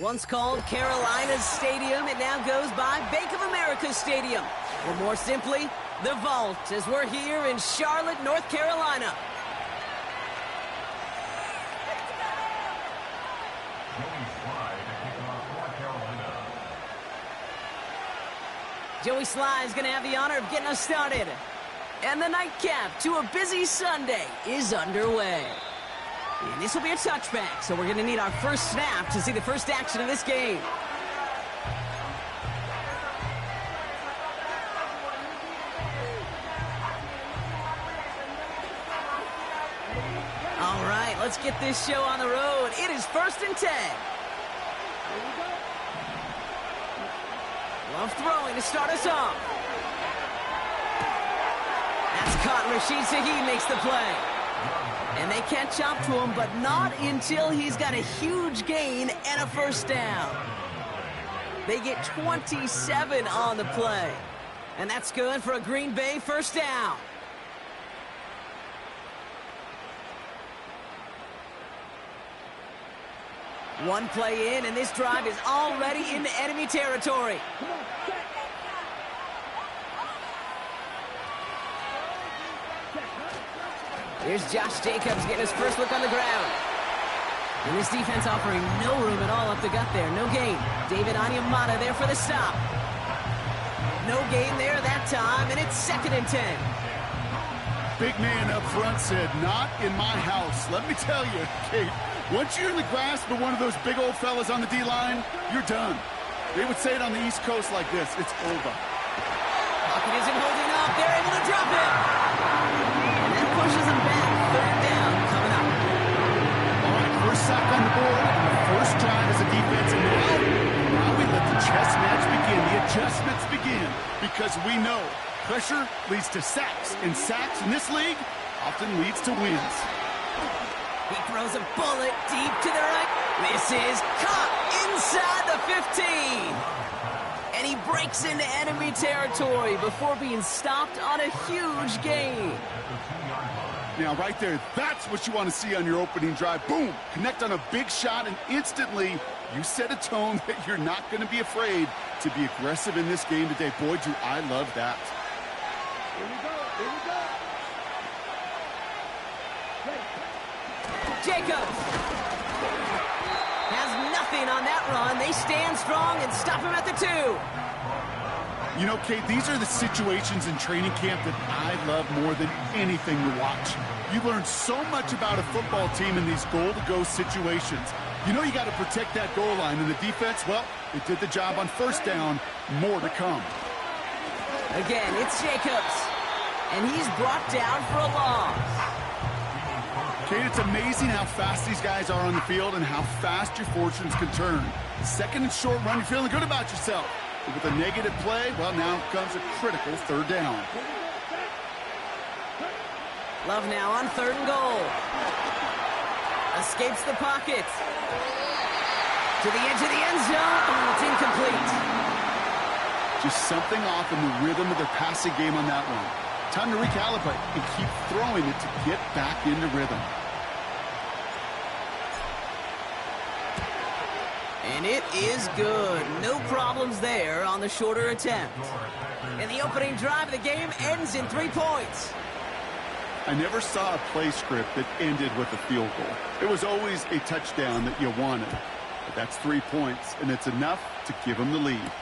Once called Carolina's Stadium, it now goes by Bank of America Stadium. Or more simply, the Vault, as we're here in Charlotte, North Carolina. Joey Sly is going to have the honor of getting us started. And the nightcap to a busy Sunday is underway. And this will be a touchback, so we're going to need our first snap to see the first action of this game. All right, let's get this show on the road. It is 1st and 10. Love throwing to start us off. That's caught. Rashid Shaheed makes the play. And they catch up to him, but not until he's got a huge gain and a first down. They get 27 on the play. And that's good for a Green Bay first down. One play in, and this drive is already into enemy territory. Here's Josh Jacobs getting his first look on the ground. And this defense offering no room at all up the gut there. No gain. David Onyemata there for the stop. No gain there that time, and it's 2nd and 10. Big man up front said, "Not in my house." Let me tell you, Kate, once you're in the grasp of one of those big old fellas on the D-line, you're done. They would say it on the East Coast like this: it's over. Pocket isn't holding up. They're able to drop it. And that pushes them back. 3rd down coming up. All right, first sack on the board. First drive as a defense. And now we let the chess match begin. The adjustments begin. Because we know pressure leads to sacks. And sacks in this league often leads to wins. He throws a bullet deep to the right. This is caught inside the 15. And he breaks into enemy territory before being stopped on a huge gain. Now, right there, that's what you want to see on your opening drive. Boom! Connect on a big shot, and instantly you set a tone that you're not going to be afraid to be aggressive in this game today. Boy, do I love that. Here we go. Here we go. Jacobs has nothing on that run. They stand strong and stop him at the 2. You know, Kate, these are the situations in training camp that I love more than anything to watch. You learn so much about a football team in these goal-to-go situations. You know you got to protect that goal line, and the defense, well, it did the job on first down. More to come. Again, it's Jacobs, and he's brought down for a loss. Kate, it's amazing how fast these guys are on the field and how fast your fortunes can turn. 2nd and short run, you're feeling good about yourself. But with a negative play, well, now comes a critical 3rd down. Love now on 3rd and goal. Escapes the pocket. To the edge of the end zone. Oh, it's incomplete. Just something off in the rhythm of their passing game on that one. Time to recalibrate and keep throwing it to get back into rhythm. And it is good. No problems there on the shorter attempt. And the opening drive of the game ends in 3 points. I never saw a play script that ended with a field goal. It was always a touchdown that you wanted. But that's 3 points, and it's enough to give them the lead.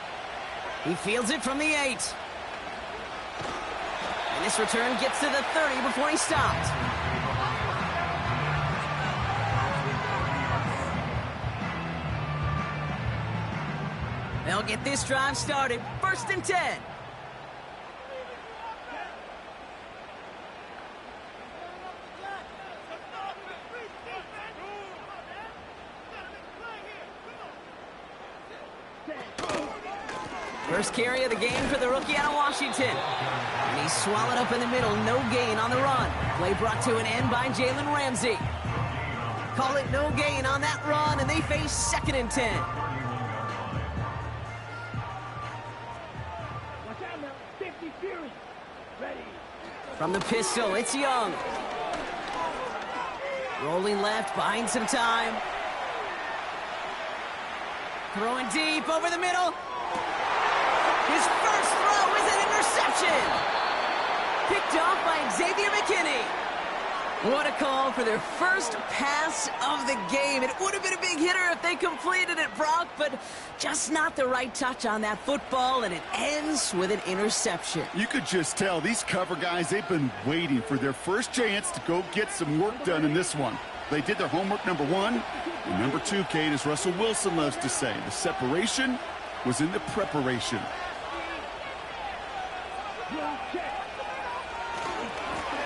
He fields it from the 8. And this return gets to the 30 before he stopped. They'll get this drive started. 1st and 10. First carry of the game for the rookie out of Washington. And he's swallowed up in the middle. No gain on the run. Play brought to an end by Jalen Ramsey. Call it no gain on that run, and they face 2nd and 10. From the pistol, it's Young. Rolling left, buying some time. Throwing deep over the middle. His first throw is an interception. Picked off by Xavier McKinney. What a call for their first pass of the game. It would have been a big hitter if they completed it, Brock, but just not the right touch on that football, and it ends with an interception. You could just tell these cover guys, they've been waiting for their first chance to go get some work done in this one. They did their homework, number one. And number two, Kate, as Russell Wilson loves to say, the separation was in the preparation.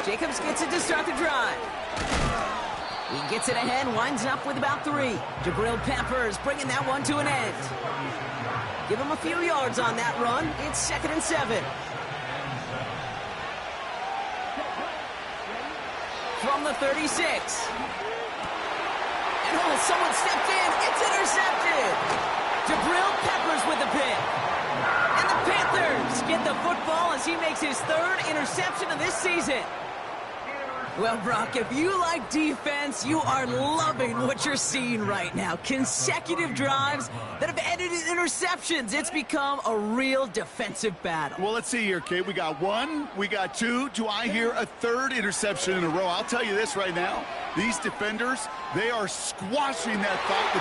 Jacobs gets it to start the drive. He gets it ahead, winds up with about 3. Jabril Peppers bringing that one to an end. Give him a few yards on that run. It's 2nd and 7. From the 36. And oh, someone stepped in. It's intercepted. Jabril Peppers with the pick. And the Panthers get the football as he makes his 3rd interception of this season. Well, Brock, if you like defense, you are loving what you're seeing right now. Consecutive drives that have ended in interceptions. It's become a real defensive battle. Well, let's see here, Kate. We got 1, we got 2. Do I hear a 3rd interception in a row? I'll tell you this right now. These defenders, they are squashing that thought.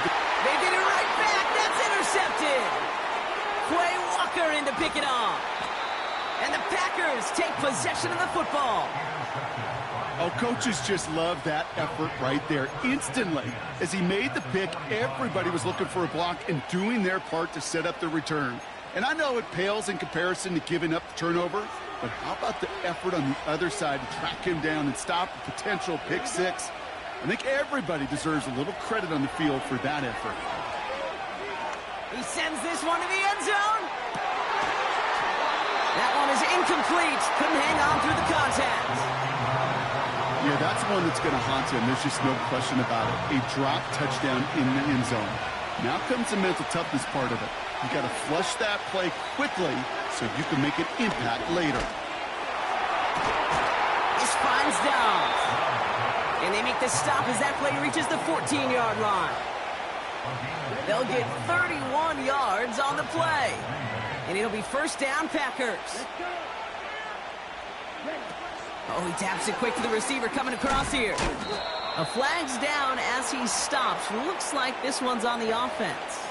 They did it right back. That's intercepted. Quay Walker in to pick it off. And the Packers take possession of the football. Oh, coaches just love that effort right there. Instantly, as he made the pick, everybody was looking for a block and doing their part to set up the return. And I know it pales in comparison to giving up the turnover, but how about the effort on the other side to track him down and stop a potential pick 6? I think everybody deserves a little credit on the field for that effort. He sends this one to the end zone. That one is incomplete. Couldn't hang on through the contact. Yeah, that's one that's going to haunt him. There's just no question about it. A drop touchdown in the end zone. Now comes the mental toughness part of it. You got to flush that play quickly so you can make an impact later. This finds Downs. And they make the stop as that play reaches the 14-yard line. They'll get 31 yards on the play. And it'll be 1st down, Packers. Oh, he taps it quick to the receiver coming across here. A flag's down as he stops. Looks like this one's on the offense.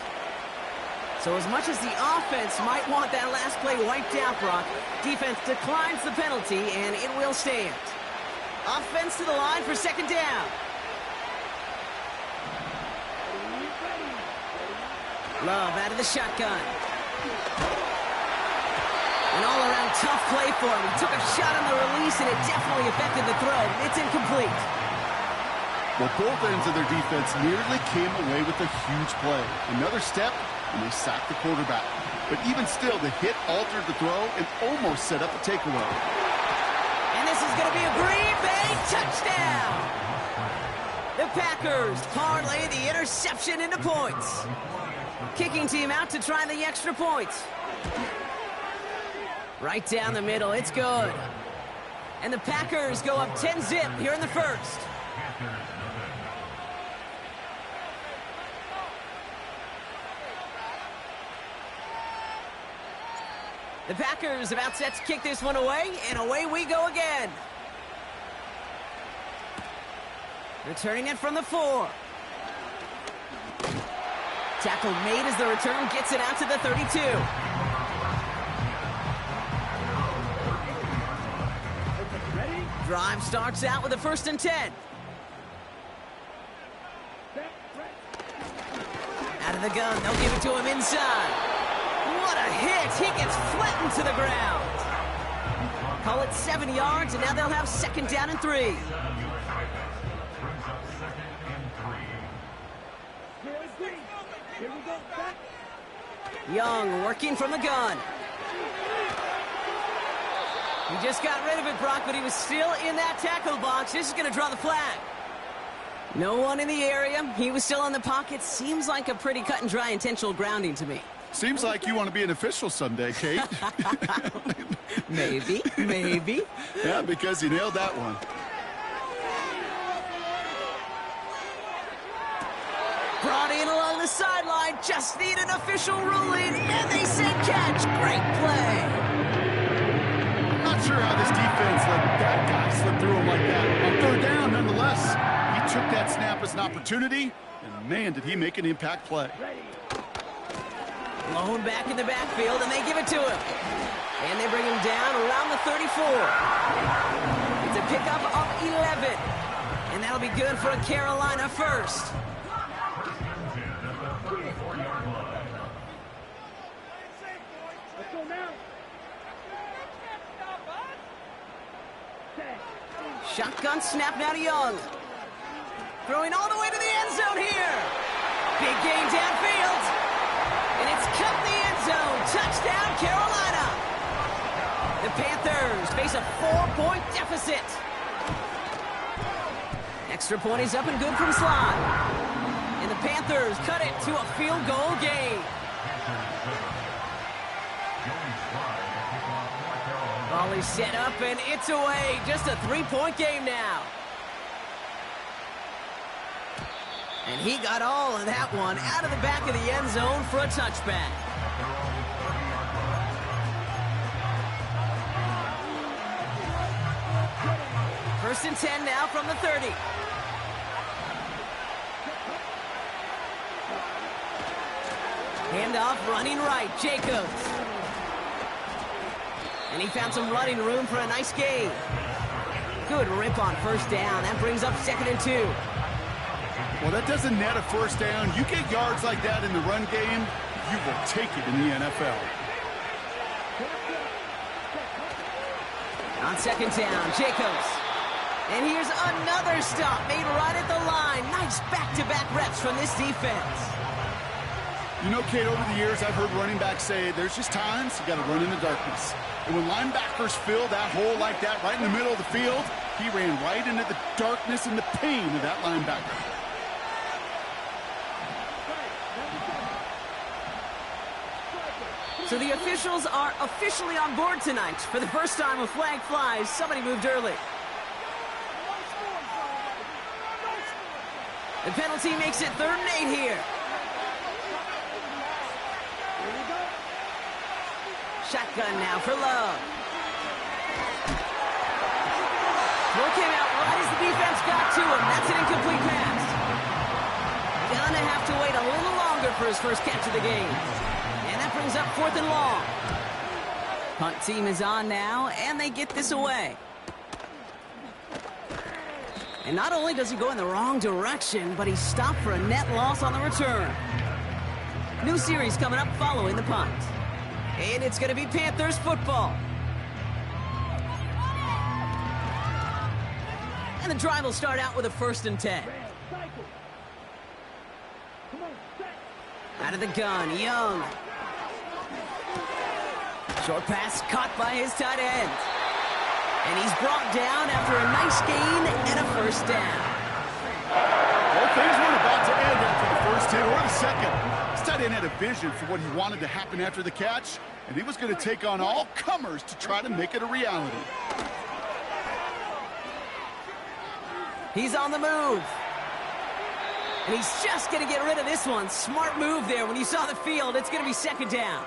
So as much as the offense might want that last play wiped out, Brock, defense declines the penalty, and it will stand. Offense to the line for 2nd down. Love out of the shotgun. An all-around tough play for him. He took a shot on the release, and it definitely affected the throw. It's incomplete. Well, both ends of their defense nearly came away with a huge play. Another step, and they sacked the quarterback. But even still, the hit altered the throw and almost set up a takeaway. And this is going to be a Green Bay touchdown. The Packers parlay the interception into points. Kicking team out to try the extra points. Right down the middle, it's good. And the Packers go up 10-zip here in the 1st. The Packers about set to kick this one away, and away we go again. Returning it from the 4. Tackle made as the return gets it out to the 32. Drive starts out with a 1st and 10. Out of the gun, they'll give it to him inside. What a hit! He gets flattened to the ground. Call it 7 yards, and now they'll have 2nd down and 3. Young working from the gun. He just got rid of it, Brock, but he was still in that tackle box. This is going to draw the flag. No one in the area. He was still in the pocket. Seems like a pretty cut and dry intentional grounding to me. Seems like you want to be an official someday, Kate. Maybe, maybe. Yeah, because you nailed that one. Brought in along the the sideline. Just need an official ruling, and they say catch. Great play. Not sure how this defense let that guy slip through him like that. On third down, nonetheless, he took that snap as an opportunity, and man, did he make an impact play. Blown back in the backfield, and they give it to him. And they bring him down around the 34. It's a pickup of 11. And that'll be good for a Carolina first. Let's go now. Shotgun snap now to Young. Throwing all the way to the end zone here. Big gain downfield. And it's cut the end zone. Touchdown, Carolina. The Panthers face a 4-point deficit. Extra point is up and good from slot. And the Panthers cut it to a field goal game. Ball is set up and it's away. Just a 3-point game now. And he got all of that one out of the back of the end zone for a touchback. First and 10 now from the 30. Handoff running right, Jacobs. And he found some running room for a nice gain. Good rip on first down. That brings up 2nd and 2. Well, that doesn't net a first down. You get yards like that in the run game, you will take it in the NFL. On 2nd down, Jacobs. And here's another stop made right at the line. Nice back-to-back reps from this defense. You know, Kate, over the years, I've heard running backs say there's just times you got to run in the darkness. And when linebackers fill that hole like that right in the middle of the field, he ran right into the darkness and the pain of that linebacker. So the officials are officially on board tonight. For the first time a flag flies, somebody moved early. The penalty makes it 3rd and 8 here. Shotgun now for Love. Throw came out right as the defense got to him. That's an incomplete pass. Gonna have to wait a little longer for his first catch of the game. And that brings up 4th and long. Punt team is on now, and they get this away. And not only does he go in the wrong direction, but he's stopped for a net loss on the return. New series coming up following the punt. And it's going to be Panthers football. And the drive will start out with a 1st and 10. Out of the gun, Young. Short pass caught by his tight end. And he's brought down after a nice gain and a 1st down. Well, things weren't about to end after the first hit or the second. This tight end had a vision for what he wanted to happen after the catch, and he was going to take on all comers to try to make it a reality. He's on the move. And he's just going to get rid of this one. Smart move there. When you saw the field, it's going to be 2nd down.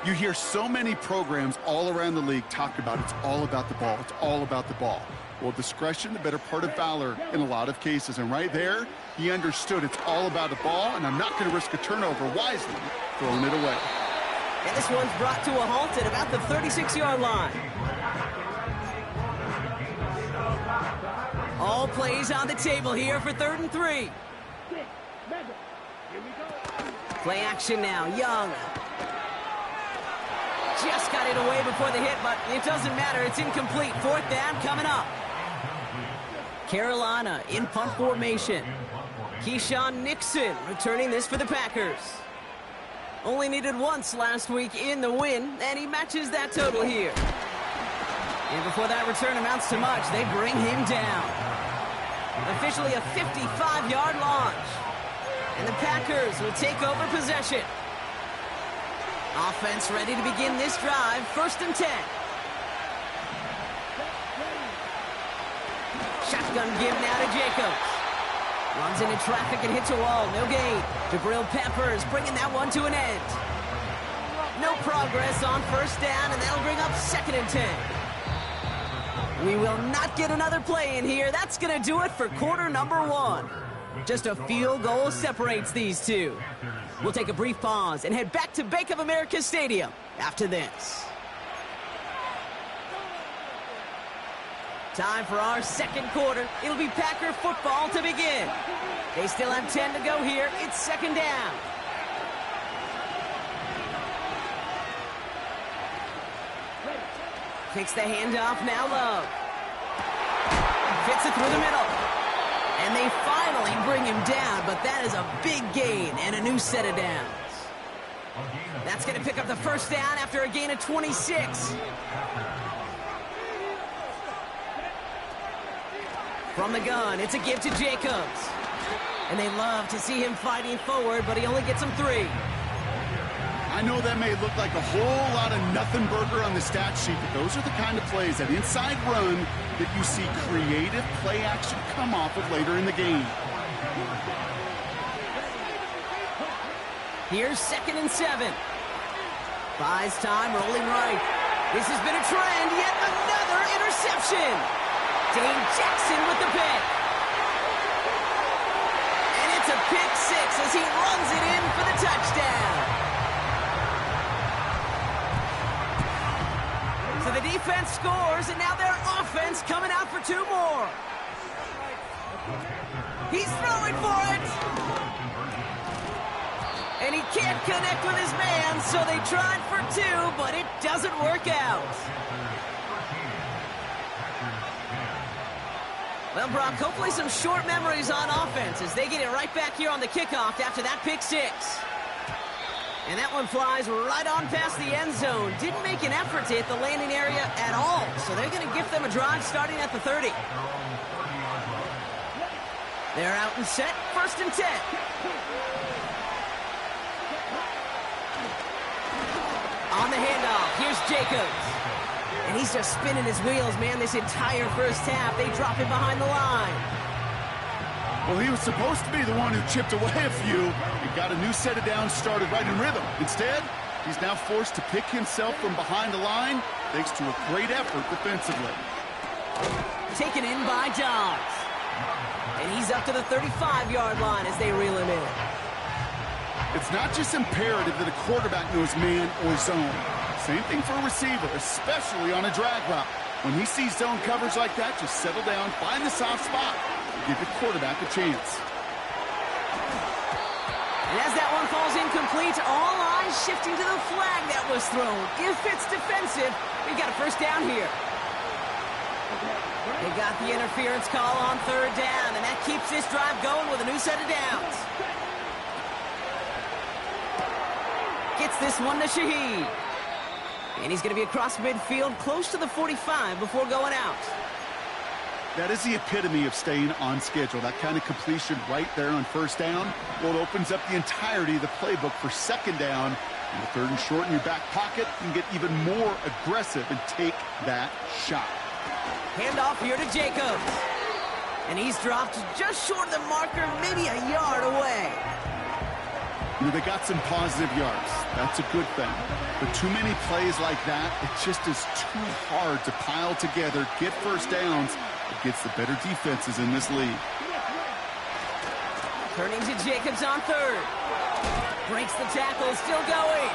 You hear so many programs all around the league talk about it's all about the ball. It's all about the ball. Well, discretion, the better part of valor in a lot of cases. And right there, he understood it's all about the ball, and I'm not going to risk a turnover wisely, throwing it away. And this one's brought to a halt at about the 36-yard line. All plays on the table here for 3rd and 3. Play action now, Young. Just got it away before the hit, but it doesn't matter. It's incomplete. 4th down coming up. Carolina in punt formation. Keyshawn Nixon returning this for the Packers. Only needed once last week in the win, and he matches that total here. And before that return amounts to much, they bring him down. Officially a 55-yard launch. And the Packers will take over possession. Offense ready to begin this drive. 1st and 10. Shotgun give now to Jacobs. Runs into traffic and hits a wall. No gain. Jabril Peppers bringing that one to an end. No progress on first down, and that'll bring up 2nd and 10. We will not get another play in here. That's going to do it for quarter number 1. Just a field goal separates these two. We'll take a brief pause and head back to Bank of America Stadium after this. Time for our 2nd quarter. It'll be Packer football to begin. They still have 10 to go here. It's 2nd down. Kicks the handoff, now Love. Fits it through the middle. And they finally bring him down, but that is a big gain and a new set of downs. That's going to pick up the first down after a gain of 26. From the gun, it's a give to Jacobs. And they love to see him fighting forward, but he only gets them 3. I know that may look like a whole lot of nothing burger on the stat sheet, but those are the kind of plays, that inside run, that you see creative play action come off of later in the game. Here's 2nd and 7. Buys time, rolling right. This has been a trend, yet another interception. Dane Jackson with the pick. And it's a pick 6 as he runs it in for the touchdown. So the defense scores, and now their offense coming out for 2 more. He's throwing for it. And he can't connect with his man, so they tried for 2, but it doesn't work out. Well, Brock, hopefully some short memories on offense as they get it right back here on the kickoff after that pick 6. And that one flies right on past the end zone. Didn't make an effort to hit the landing area at all. So they're going to give them a drive starting at the 30. They're out and set. 1st and 10. On the handoff, here's Jacobs. And he's just spinning his wheels, man, this entire first half. They drop him behind the line. Well, he was supposed to be the one who chipped away a few and got a new set of downs started right in rhythm. Instead, he's now forced to pick himself from behind the line thanks to a great effort defensively. Taken in by Dobbs. And he's up to the 35-yard line as they reel him in. It's not just imperative that a quarterback knows man or zone. Same thing for a receiver, especially on a drag route. When he sees zone coverage like that, just settle down, find the soft spot, and give the quarterback a chance. And as that one falls incomplete, all eyes shifting to the flag that was thrown. If it's defensive, we've got a first down here. They got the interference call on 3rd down, and that keeps this drive going with a new set of downs. Gets this one to Shaheed. And he's going to be across midfield, close to the 45 before going out. That is the epitome of staying on schedule. That kind of completion right there on 1st down. Well, it opens up the entirety of the playbook for 2nd down. And the 3rd and short in your back pocket, you can get even more aggressive and take that shot. Handoff here to Jacobs. And he's dropped just short of the marker, maybe a yard away. You know, they got some positive yards. That's a good thing. But too many plays like that, it just is too hard to pile together, get first downs against the better defenses in this league. Turning to Jacobs on 3rd. Breaks the tackle, still going.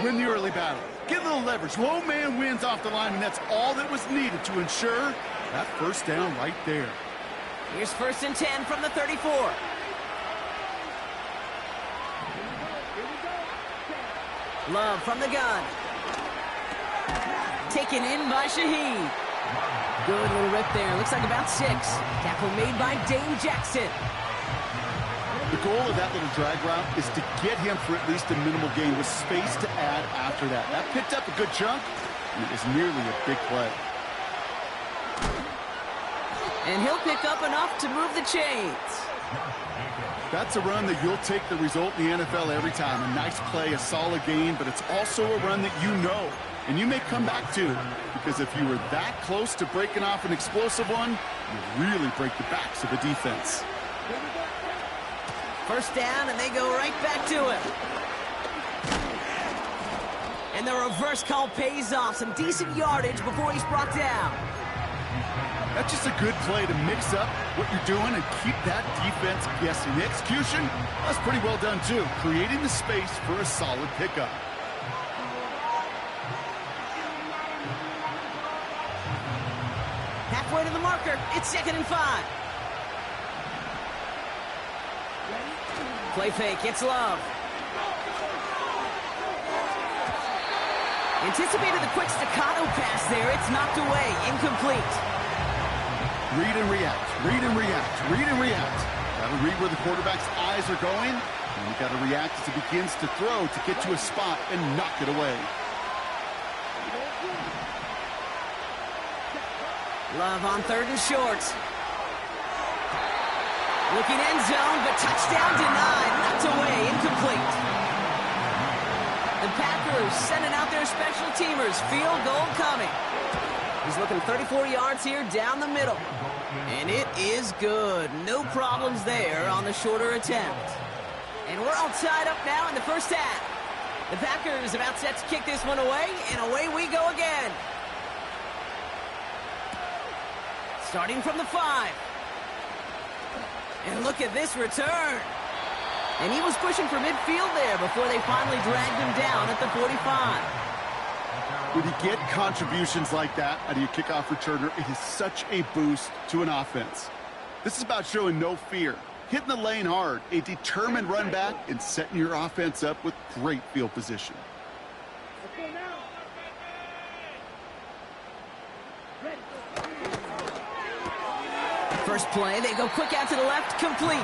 Win the early battle. Get a little leverage. Low man wins off the line, and that's all that was needed to ensure that first down right there. Here's 1st and 10 from the 34. Love from the gun. Taken in by Shaheed. Good little rip there. Looks like about 6. Tackle made by Dane Jackson. The goal of that little drag route is to get him for at least a minimal gain with space to add after that. That picked up a good chunk, and it was nearly a big play. And he'll pick up enough to move the chains. That's a run that you'll take the result in the NFL every time. A nice play, a solid gain, but it's also a run that you know And you may come back too, because if you were that close to breaking off an explosive one, you really break the backs of the defense. First down, and they go right back to it. And the reverse call pays off. Some decent yardage before he's brought down. That's just a good play to mix up what you're doing and keep that defense guessing. The execution, that's pretty well done too, creating the space for a solid pickup. Halfway to the marker, it's 2nd and 5. Play fake, it's Love. Anticipated the quick staccato pass there. It's knocked away, incomplete. Read and react, read and react, read and react. Gotta read where the quarterback's eyes are going, and you gotta react as he begins to throw to get to a spot and knock it away. Love on 3rd and short. Looking end zone, but touchdown denied. Knocked away, incomplete. The Packers sending out their special teamers. Field goal coming. He's looking 34 yards here down the middle. And it is good. No problems there on the shorter attempt. And we're all tied up now in the first half. The Packers about set to kick this one away, and away we go again. Starting from the 5. And look at this return. And he was pushing for midfield there before they finally dragged him down at the 45. When you get contributions like that out of your kickoff returner, it is such a boost to an offense. This is about showing no fear, hitting the lane hard, a determined run back, and setting your offense up with great field position. First play, they go quick out to the left, complete.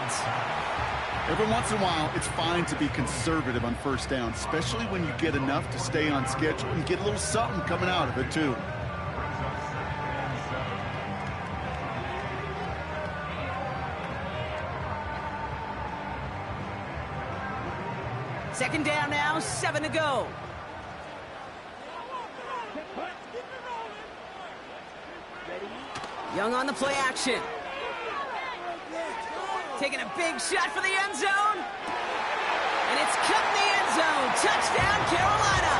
Every once in a while, it's fine to be conservative on first down, especially when you get enough to stay on schedule and get a little something coming out of it, too. Second down now, 7 to go. Young on the play action. Taking a big shot for the end zone. And it's cut in the end zone. Touchdown, Carolina.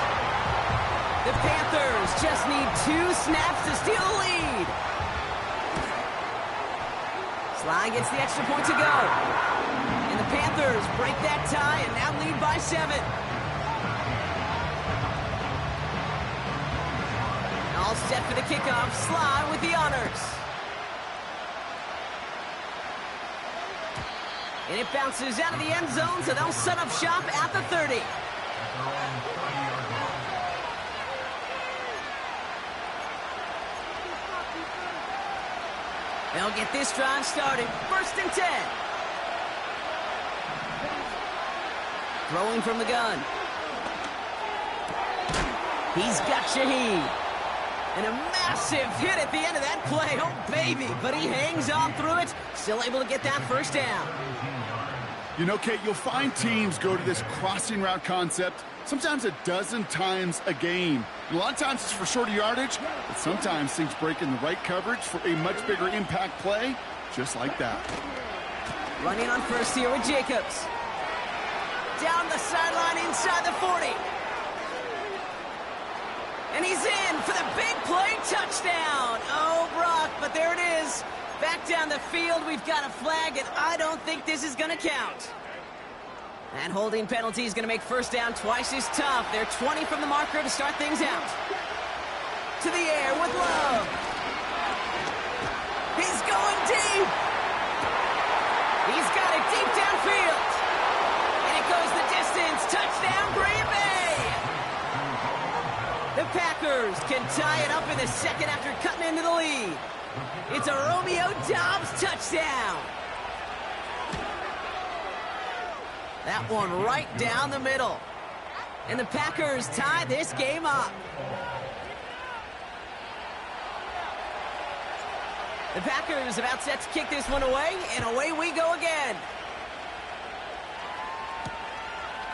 The Panthers just need 2 snaps to steal the lead. Sly gets the extra point to go. And the Panthers break that tie and now lead by 7. All set for the kickoff. Sly with the honors. And it bounces out of the end zone, so they'll set up shop at the 30. They'll get this drive started. 1st and 10. Throwing from the gun. He's got Shaheed. And a massive hit at the end of that play. Oh, baby. But he hangs on through it. Still able to get that first down. You know, Kate, you'll find teams go to this crossing route concept sometimes a dozen times a game. And a lot of times it's for shorter yardage, but sometimes things break in the right coverage for a much bigger impact play, just like that. Running on first here with Jacobs. Down the sideline inside the 40. And he's in for the big play touchdown. Oh, Brock, but there it is. Back down the field, we've got a flag, and I don't think this is going to count. That holding penalty is going to make first down twice as tough. They're 20 from the marker to start things out. To the air with Love. He's going deep. He's got it deep downfield. And it goes the distance. Touchdown, Green Bay. The Packers can tie it up in the second after cutting into the lead. It's a Romeo Doubs touchdown. That one right down the middle. And the Packers tie this game up. The Packers about set to kick this one away, and away we go again.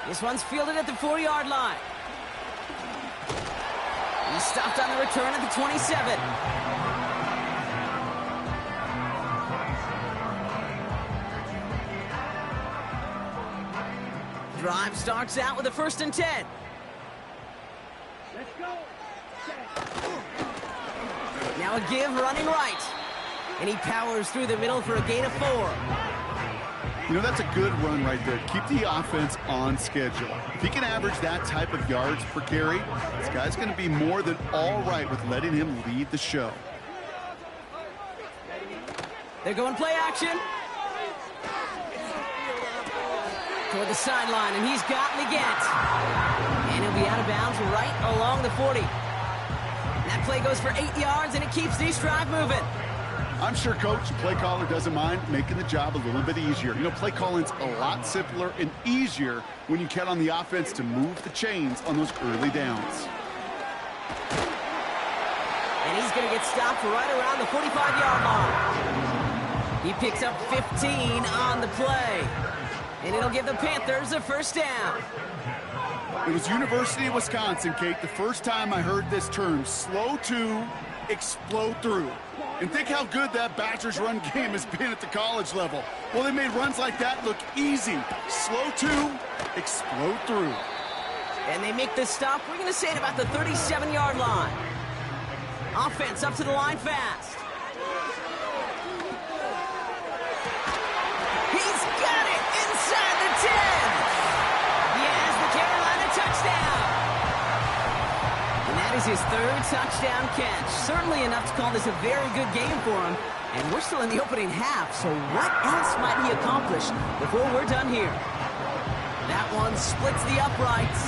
This one's fielded at the 4-yard line. stopped on the return at the 27. Drive starts out with a 1st and 10. Let's go. Now a give running right. And he powers through the middle for a gain of 4. You know, that's a good run right there. Keep the offense on schedule. If he can average that type of yards per carry, this guy's going to be more than all right with letting him lead the show. They're going play action. Toward the sideline, and he's gotten again. And he'll be out of bounds right along the 40. That play goes for 8 yards, and it keeps this drive moving. I'm sure Coach, the play caller, doesn't mind making the job a little bit easier. You know, play calling's a lot simpler and easier when you count on the offense to move the chains on those early downs. And he's going to get stopped right around the 45-yard line. He picks up 15 on the play. And it'll give the Panthers a 1st down. It was University of Wisconsin, Kate, the first time I heard this term, slow to explode through. And think how good that Badgers run game has been at the college level. Well, they made runs like that look easy. Slow to explode through. And they make the stop, we're going to say, at about the 37-yard line. Offense up to the line fast. He's got it inside the 10. He has the Carolina touchdown. And that is his 3rd touchdown catch. Certainly enough to call this a very good game for him. And we're still in the opening half, so what else might he accomplish before we're done here? That one splits the uprights.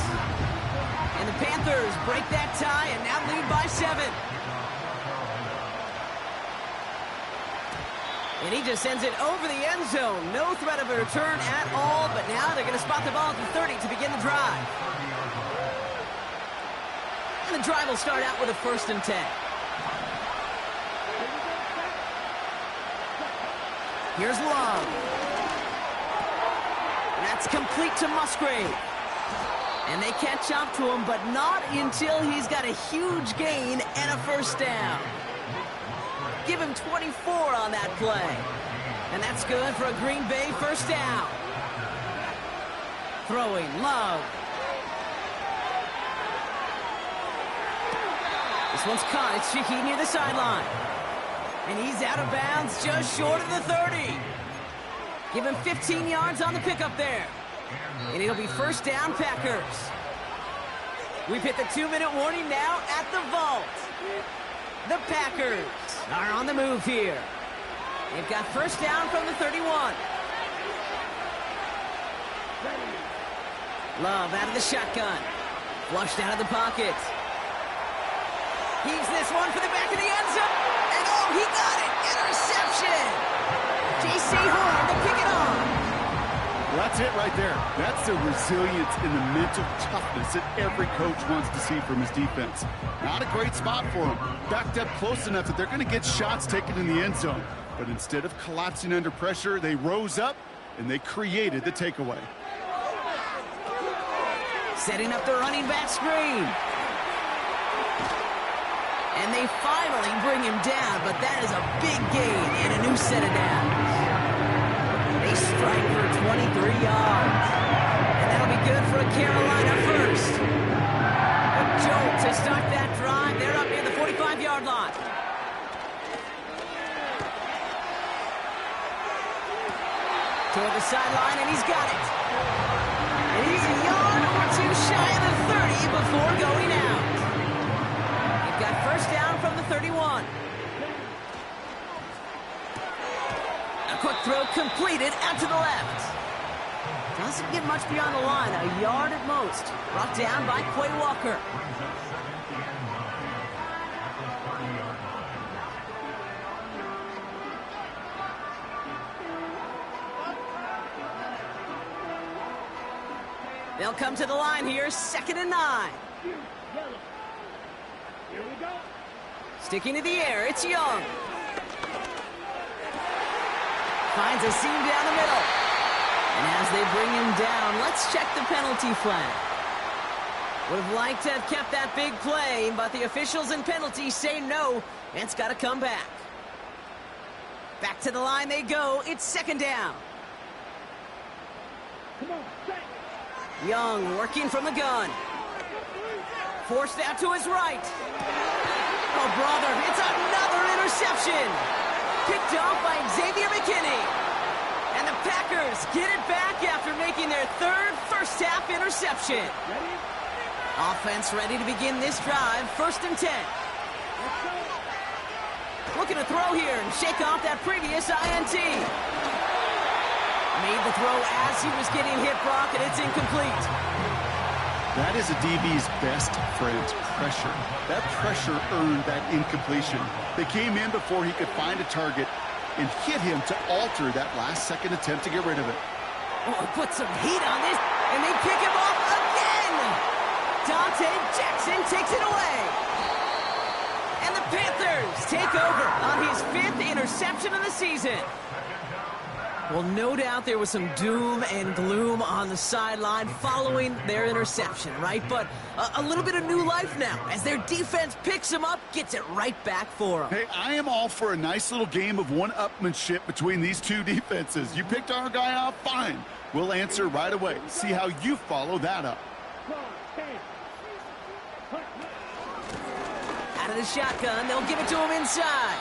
And the Panthers break that tie and now lead by 7. And he just sends it over the end zone. No threat of a return at all, but now they're going to spot the ball at the 30 to begin the drive. And the drive will start out with a 1st and 10. Here's Love. That's complete to Musgrave. And they catch up to him, but not until he's got a huge gain and a 1st down. Give him 24 on that play. And that's good for a Green Bay 1st down. Throwing, Love. This one's caught. It's Shaheed near the sideline. And he's out of bounds just short of the 30. Give him 15 yards on the pickup there. And it'll be 1st down, Packers. We've hit the 2-minute warning now at the vault. The Packers are on the move here. They've got 1st down from the 31. Love out of the shotgun. Flushed out of the pocket. Heaves this one for the back of the end zone. And oh, he got it. Interception. J.C. Horn to pick it off. Well, that's it right there. That's the resilience and the mental toughness that every coach wants to see from his defense. Not a great spot for him. Backed up close enough that they're going to get shots taken in the end zone. But instead of collapsing under pressure, they rose up and they created the takeaway. Setting up the running back screen. And they finally bring him down, but that is a big gain and a new set of downs. They strike for 23 yards. And that'll be good for a Carolina 1st. A jolt to start that drive. They're up near the 45-yard line. Toward the sideline, and he's got it. And he's a yard or 2 shy of the 30 before going out. They've got 1st down from the 31. A quick throw completed out to the left. Doesn't get much beyond the line, a yard at most. Brought down by Quay Walker. They'll come to the line here, 2nd and 9. Here we go. Sticking to the air, it's Young. Finds a seam down the middle. And as they bring him down, let's check the penalty flag. Would have liked to have kept that big play, but the officials and penalties say no, and it's got to come back. Back to the line they go. It's second down. Come on, set. Young working from the gun. Forced out to his right. Oh, brother, it's another interception. Picked off by Xavier McKinney. And the Packers get it back after making their third first-half interception. Ready? Offense ready to begin this drive. 1st and 10. Let's go. Looking to throw here and shake off that previous INT. Made the throw as he was getting hit, Brock, and it's incomplete. That is a DB's best friend, pressure. That pressure earned that incompletion. They came in before he could find a target and hit him to alter that last-second attempt to get rid of it. Oh, put some heat on this, and they pick him off again. Dante Jackson takes it away. And the Panthers take over on his 5th interception of the season. Well, no doubt there was some doom and gloom on the sideline following their interception, right? But a little bit of new life now as their defense picks them up, gets it right back for them. Hey, I am all for a nice little game of one-upmanship between these two defenses. You picked our guy off, fine. We'll answer right away. See how you follow that up. Out of the shotgun, they'll give it to him inside.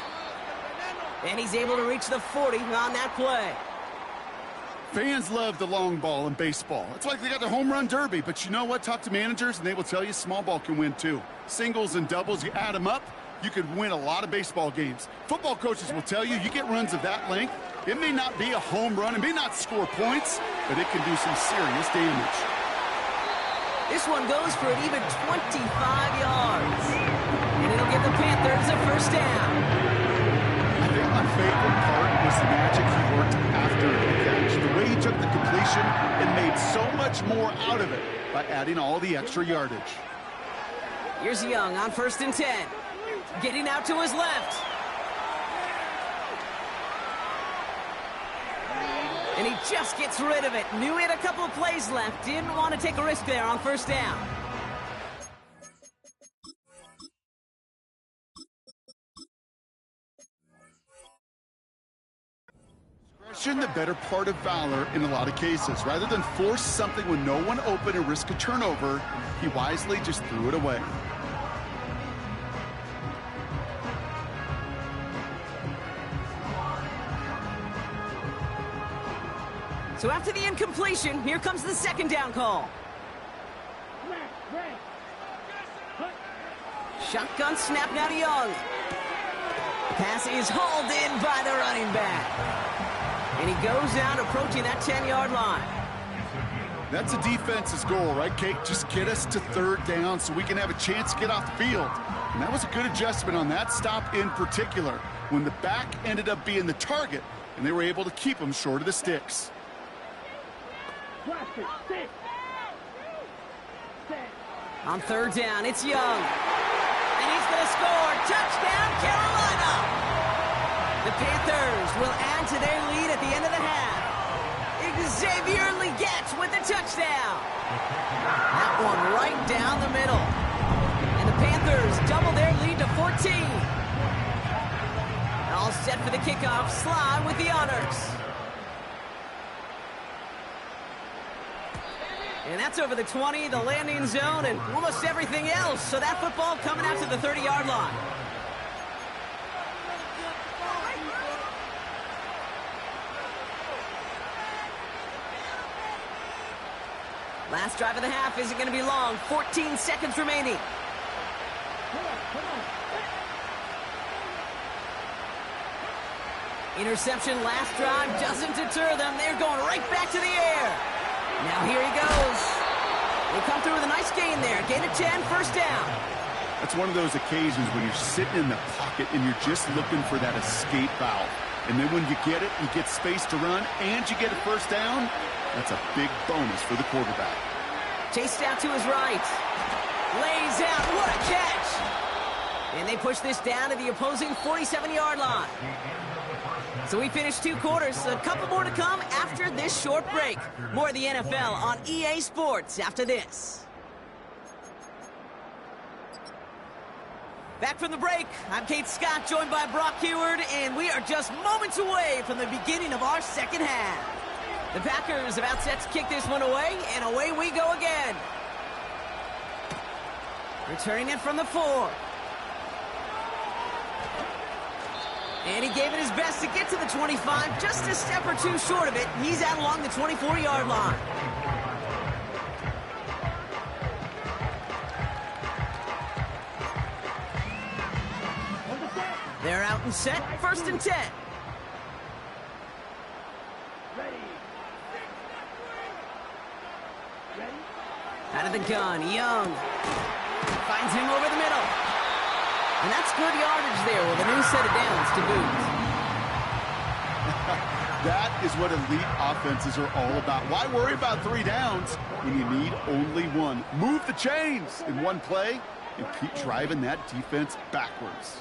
And he's able to reach the 40 on that play. Fans love the long ball in baseball. It's like they got the home run derby, but you know what? Talk to managers, and they will tell you small ball can win too. Singles and doubles, you add them up, you could win a lot of baseball games. Football coaches will tell you, you get runs of that length, it may not be a home run, it may not score points, but it can do some serious damage. This one goes for an even 25 yards. And it'll give the Panthers a first down. I think my favorite part was the magic he worked after the catch. The way he took the completion and made so much more out of it by adding all the extra yardage. Here's Young on 1st and 10. Getting out to his left. And he just gets rid of it. Knew he had a couple of plays left. Didn't want to take a risk there on 1st down. The better part of valor in a lot of cases. Rather than force something when no one open and risk a turnover, he wisely just threw it away. So after the incompletion, here comes the 2nd down call. Shotgun snap now to Young. Pass is hauled in by the running back. And he goes down approaching that 10-yard line. That's a defense's goal, right, Kate? Just get us to 3rd down so we can have a chance to get off the field. And that was a good adjustment on that stop in particular, when the back ended up being the target, and they were able to keep him short of the sticks. On 3rd down, it's Young. And he's going to score. Touchdown, Carolina! The Panthers will add to their lead at the end of the half. Xavier Legette with the touchdown. That one right down the middle. And the Panthers double their lead to 14. All set for the kickoff. Slide with the honors. And that's over the 20, the landing zone, and almost everything else. So that football coming out to the 30-yard line. Last drive of the half isn't going to be long. 14 seconds remaining. Interception last drive doesn't deter them. They're going right back to the air. Now here he goes. They come through with a nice gain there. Gain of 10, 1st down. That's one of those occasions when you're sitting in the pocket and you're just looking for that escape valve. And then when you get it, you get space to run, and you get a 1st down. That's a big bonus for the quarterback. Chased out to his right. Lays out. What a catch. And they push this down to the opposing 47-yard line. So we finished 2 quarters. A couple more to come after this short break. More of the NFL on EA Sports after this. Back from the break, I'm Kate Scott, joined by Brock Heward, and we are just moments away from the beginning of our second half. The Packers about set to kick this one away, and away we go again. Returning it from the 4. And he gave it his best to get to the 25, just a step or two short of it. He's out along the 24-yard line. They're out and set, 1st and 10. Out of the gun, Young finds him over the middle. And that's good yardage there with a new set of downs to boot. That is what elite offenses are all about. Why worry about 3 downs when you need only 1? Move the chains in one play and keep driving that defense backwards.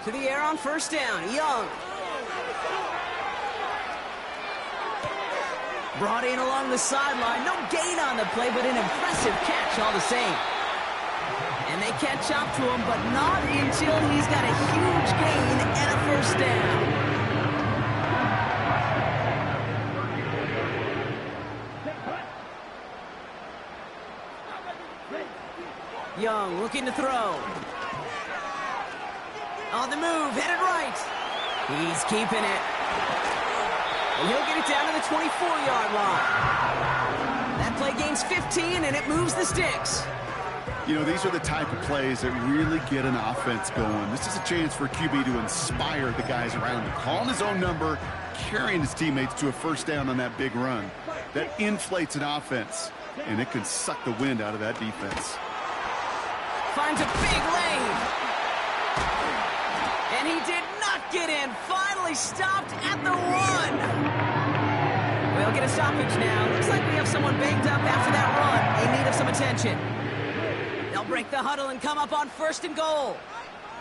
To the air on 1st down, Young. Brought in along the sideline. No gain on the play, but an impressive catch all the same. And they catch up to him, but not until he's got a huge gain and a 1st down. Young looking to throw. On the move, headed right. He's keeping it. And he'll get it down to the 24-yard line. That play gains 15, and it moves the sticks. You know, these are the type of plays that really get an offense going. This is a chance for a QB to inspire the guys around him. Calling his own number, carrying his teammates to a 1st down on that big run. That inflates an offense, and it can suck the wind out of that defense. Finds a big lane. And he did not get in. Finally stopped at the 1. We'll get a stoppage now. Looks like we have someone banged up after that run in need of some attention. They'll break the huddle and come up on 1st and goal.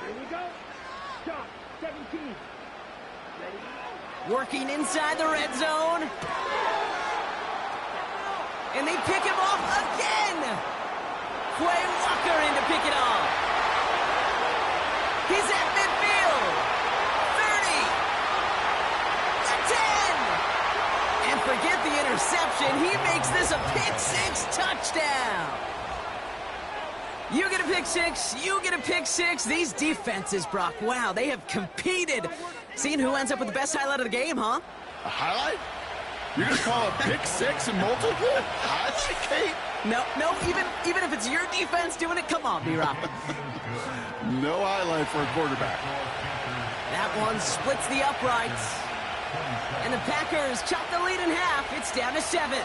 Here we go. Stop. 17. Ready? Working inside the red zone. And they pick him off again. Quay Walker in to pick it off. He's at midfield. 30. The 10. And forget the interception. He makes this a pick-6 touchdown. You get a pick-6. You get a pick-6. These defenses, Brock, wow, they have competed. Seeing who ends up with the best highlight of the game, huh? A highlight? You're going to call a pick-6 and multiple? Highlight, Kate? No, even if it's your defense doing it, come on, B-Rock. No highlight for a quarterback. That one splits the uprights. And the Packers chop the lead in half. It's down to 7.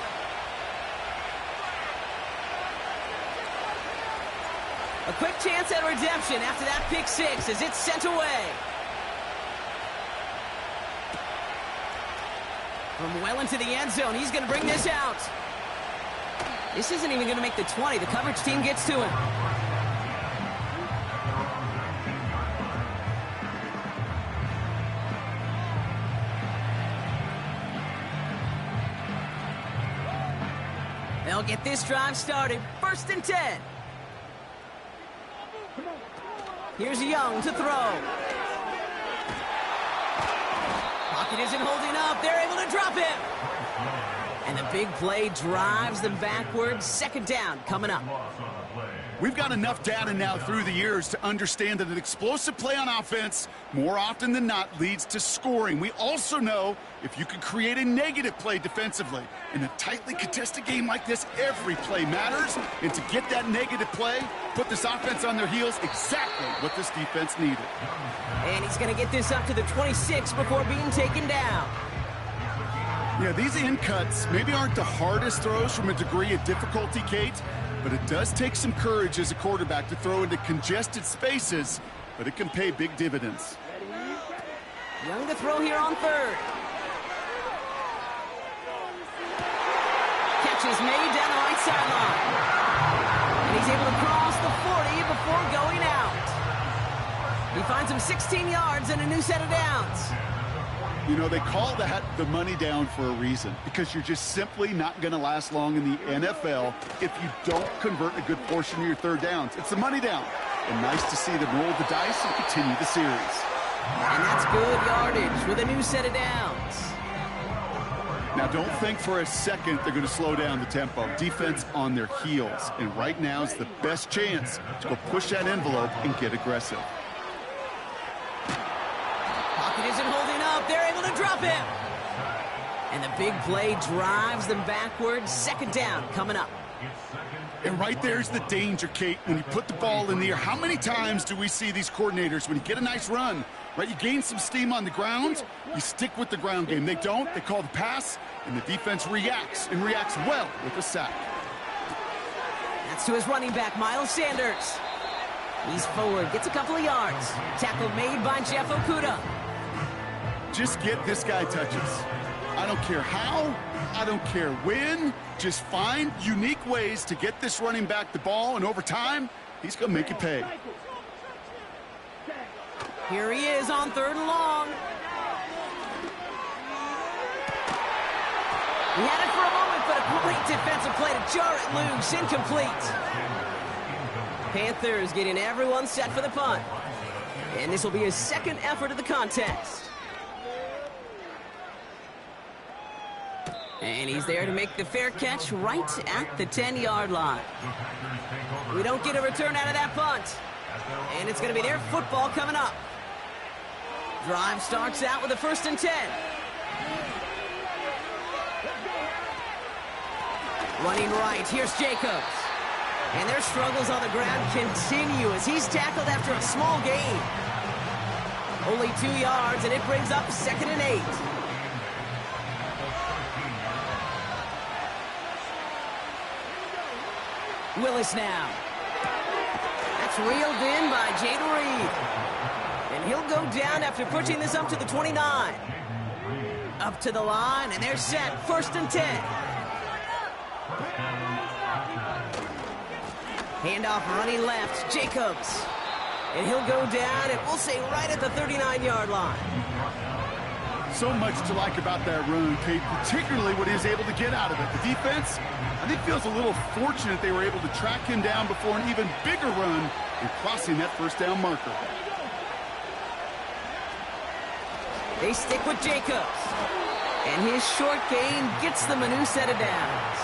A quick chance at redemption after that pick-6 as it's sent away. From well into the end zone, he's going to bring this out. This isn't even going to make the 20. The coverage team gets to him. They'll get this drive started. 1st and 10. Here's Young to throw. Pocket isn't holding up. They're able to drop him. And the big play drives them backwards. 2nd down coming up. We've got enough data now through the years to understand that an explosive play on offense, more often than not, leads to scoring. We also know if you can create a negative play defensively. In a tightly contested game like this, every play matters. And to get that negative play, put this offense on their heels, exactly what this defense needed. And he's going to get this up to the 26 before being taken down. Yeah, these in cuts maybe aren't the hardest throws from a degree of difficulty, Kate, but it does take some courage as a quarterback to throw into congested spaces, but it can pay big dividends. Young to throw here on 3rd. Catch is made down the right sideline. And he's able to cross the 40 before going out. He finds him 16 yards and a new set of downs. You know, they call that the money down for a reason, because you're just simply not going to last long in the NFL if you don't convert a good portion of your third downs. It's the money down. And nice to see them roll the dice and continue the series. And that's good yardage with a new set of downs. Now, don't think for a second they're going to slow down the tempo. Defense on their heels. And right now is the best chance to go push that envelope and get aggressive. Pocket isn't holding up. They're able to drop him. And the big play drives them backwards. Second down coming up. And right there's the danger, Kate, when you put the ball in the air. How many times do we see these coordinators, when you get a nice run, right, you gain some steam on the ground, you stick with the ground game. They don't. They call the pass, and the defense reacts, and reacts well with a sack. That's to his running back, Miles Sanders. He's forward, gets a couple of yards. Tackle made by Jeff Okuda. Just get this guy touches. I don't care how, I don't care when. Just find unique ways to get this running back the ball, and over time, he's going to make you pay. Here he is on 3rd and long. He had it for a moment, but a great defensive play to jar it loose. Incomplete. Panthers getting everyone set for the punt. And this will be his second effort of the contest. And he's there to make the fair catch right at the 10-yard line. We don't get a return out of that punt. And it's going to be their football coming up. Drive starts out with a 1st and 10. Running right, here's Jacobs. And their struggles on the ground continue as he's tackled after a small gain. Only 2 yards, and it brings up 2nd and 8. Willis now. That's reeled in by Jayden Reed. And he'll go down after pushing this up to the 29. Up to the line, and they're set. 1st and 10. Handoff running left. Jacobs. And he'll go down, and we'll say right at the 39-yard line. So much to like about that run, Kate, particularly what he was able to get out of it. The defense, I think, feels a little fortunate they were able to track him down before an even bigger run and crossing that 1st down marker. They stick with Jacobs. And his short gain gets them a new set of downs.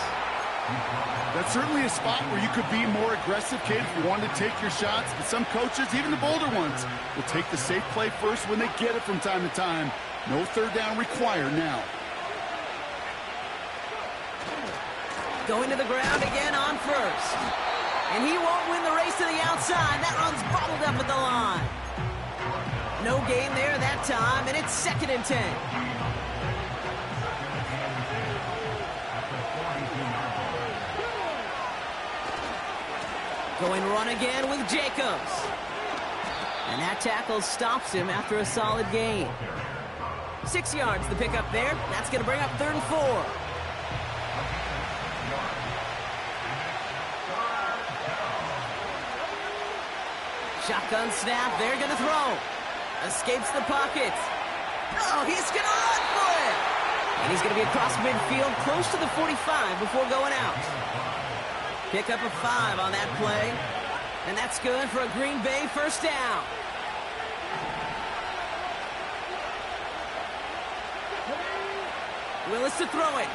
That's certainly a spot where you could be more aggressive, Kate, if you wanted to take your shots. But some coaches, even the bolder ones, will take the safe play first when they get it from time to time. No 3rd down required now. Going to the ground again on 1st. And he won't win the race to the outside. That run's bottled up at the line. No gain there that time, and it's 2nd and 10. Going run again with Jacobs. And that tackle stops him after a solid gain. 6 yards the pickup there. That's going to bring up 3rd and 4. Shotgun snap. They're going to throw. Escapes the pocket. Oh, he's going to run for it. And he's going to be across midfield close to the 45 before going out. Pick up a 5 on that play. And that's good for a Green Bay 1st down. Willis to throw it.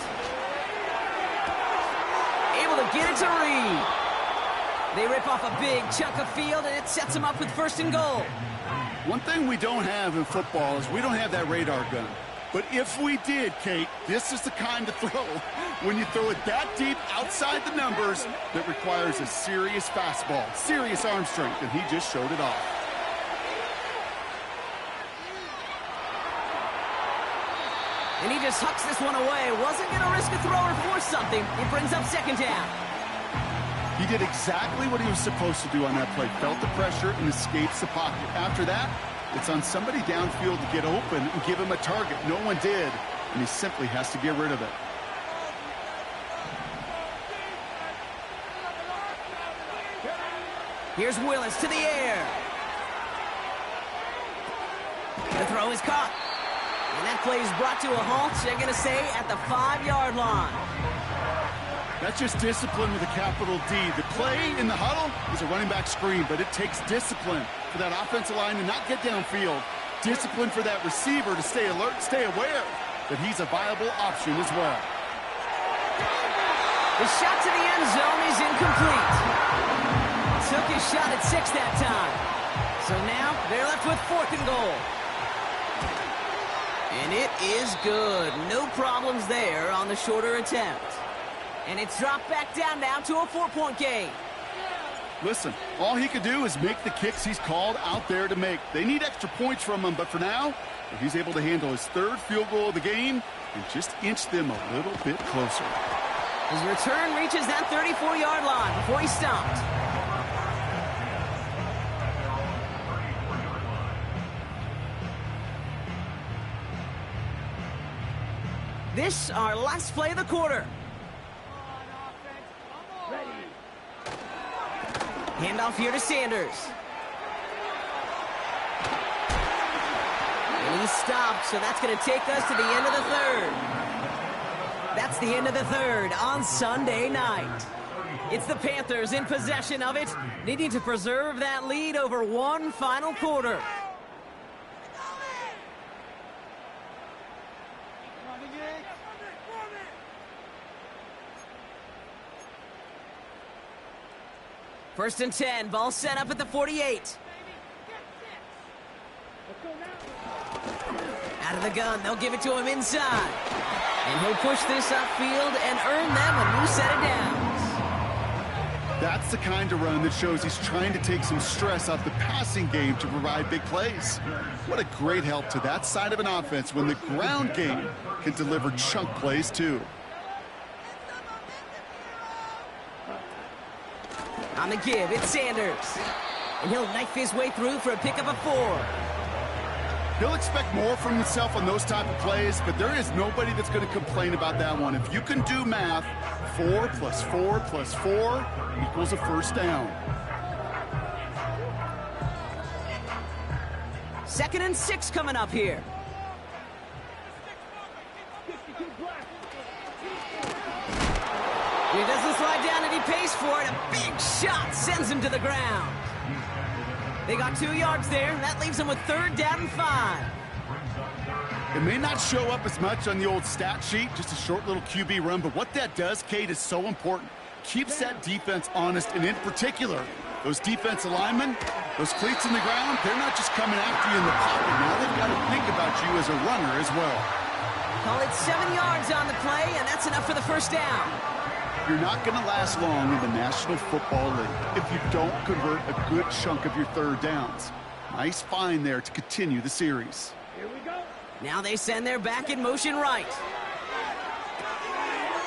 Able to get it to Reed. They rip off a big chunk of field, and it sets them up with 1st and goal. One thing we don't have in football is we don't have that radar gun. But if we did, Kate, this is the kind of throw, when you throw it that deep outside the numbers, that requires a serious fastball, serious arm strength, and he just showed it off. And he just hucks this one away. Wasn't going to risk a throw or force something. It brings up 2nd down. He did exactly what he was supposed to do on that play. Felt the pressure and escapes the pocket. After that, it's on somebody downfield to get open and give him a target. No one did, and he simply has to get rid of it. Here's Willis to the air. The throw is caught. And that play is brought to a halt, they're going to say, at the 5-yard line. That's just discipline with a capital D. The play in the huddle is a running back screen, but it takes discipline for that offensive line to not get downfield. Discipline for that receiver to stay alert, stay aware that he's a viable option as well. The shot to the end zone is incomplete. Took his shot at 6 that time. So now they're left with 4th and goal. And it is good. No problems there on the shorter attempt. And it's dropped back down now to a 4-point game. Listen, all he could do is make the kicks he's called out there to make. They need extra points from him, but for now, he's able to handle his 3rd field goal of the game and just inch them a little bit closer. His return reaches that 34-yard line before he stopped. This, our last play of the quarter. Handoff here to Sanders. And he's stopped, so that's going to take us to the end of the 3rd. That's the end of the 3rd on Sunday night. It's the Panthers in possession of it, needing to preserve that lead over one final quarter. First and 10, ball set up at the 48. Out of the gun, they'll give it to him inside. And he'll push this upfield and earn them a new set of downs. That's the kind of run that shows he's trying to take some stress off the passing game to provide big plays. What a great help to that side of an offense when the ground game can deliver chunk plays too. On the give, it's Sanders. And he'll knife his way through for a pickup of 4. He'll expect more from himself on those type of plays, but there is nobody that's going to complain about that one. If you can do math, 4 plus 4 plus 4 equals a first down. 2nd and 6 coming up here. He doesn't slide down and he pays for it. A big shot sends him to the ground. They got 2 yards there. That leaves them with 3rd down and 5. It may not show up as much on the old stat sheet, just a short little QB run, but what that does, Kate, is so important. Keeps that defense honest, and in particular, those defensive linemen, those cleats in the ground, they're not just coming after you in the pocket. Now they've got to think about you as a runner as well. Call it 7 yards on the play, and that's enough for the first down. You're not going to last long in the National Football League if you don't convert a good chunk of your 3rd downs. Nice find there to continue the series. Here we go. Now they send their back in motion right.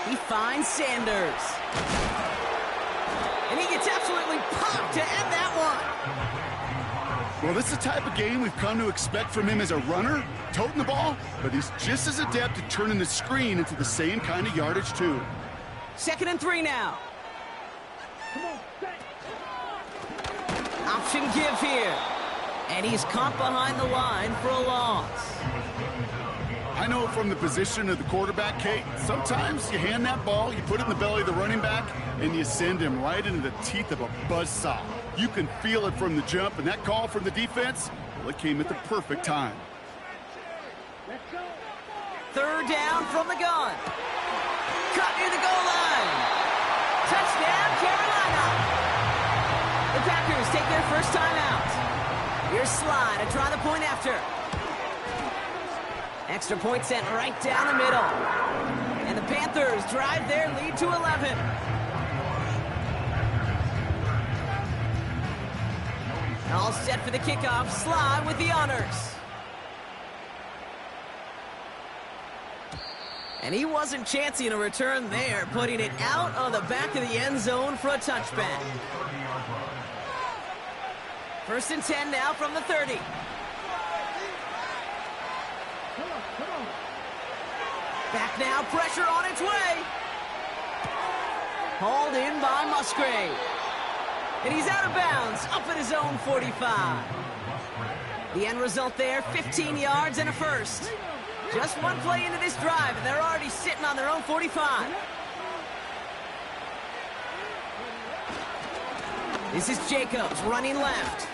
He finds Sanders. And he gets absolutely popped to end that one. Well, this is the type of game we've come to expect from him as a runner, toting the ball, but he's just as adept at turning the screen into the same kind of yardage, too. 2nd and 3 now. Come on, set. Option give here. And he's caught behind the line for a loss. I know from the position of the quarterback, Kate, sometimes you hand that ball, you put it in the belly of the running back, and you send him right into the teeth of a buzzsaw. You can feel it from the jump, and that call from the defense, well, it came at the perfect time. Let's go. 3rd down from the gun. Cut near the goal line. Touchdown, Carolina. The Packers take their first time out. Here's Sly to try the point after. Extra point sent right down the middle. And the Panthers drive their lead to 11. All set for the kickoff. Sly with the honors. And he wasn't chancing a return there, putting it out on the back of the end zone for a touchback. 1st and 10 now from the 30. Back now, pressure on its way. Hauled in by Musgrave. And he's out of bounds, up at his own 45. The end result there, 15 yards and a first. Just one play into this drive, and they're already sitting on their own 45. This is Jacobs running left.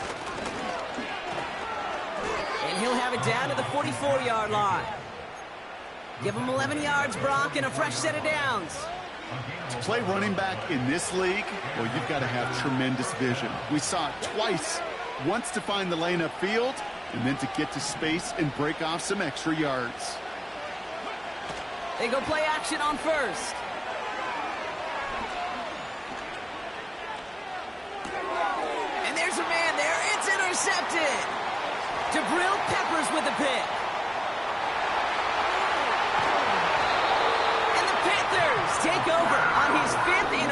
And he'll have it down to the 44-yard line. Give him 11 yards, Brock, and a fresh set of downs. To play running back in this league, well, you've got to have tremendous vision. We saw it twice. Once to find the lane upfield, and then to get to space and break off some extra yards. They go play action on first. And there's a man there. It's intercepted. Jabril Peppers with the pick.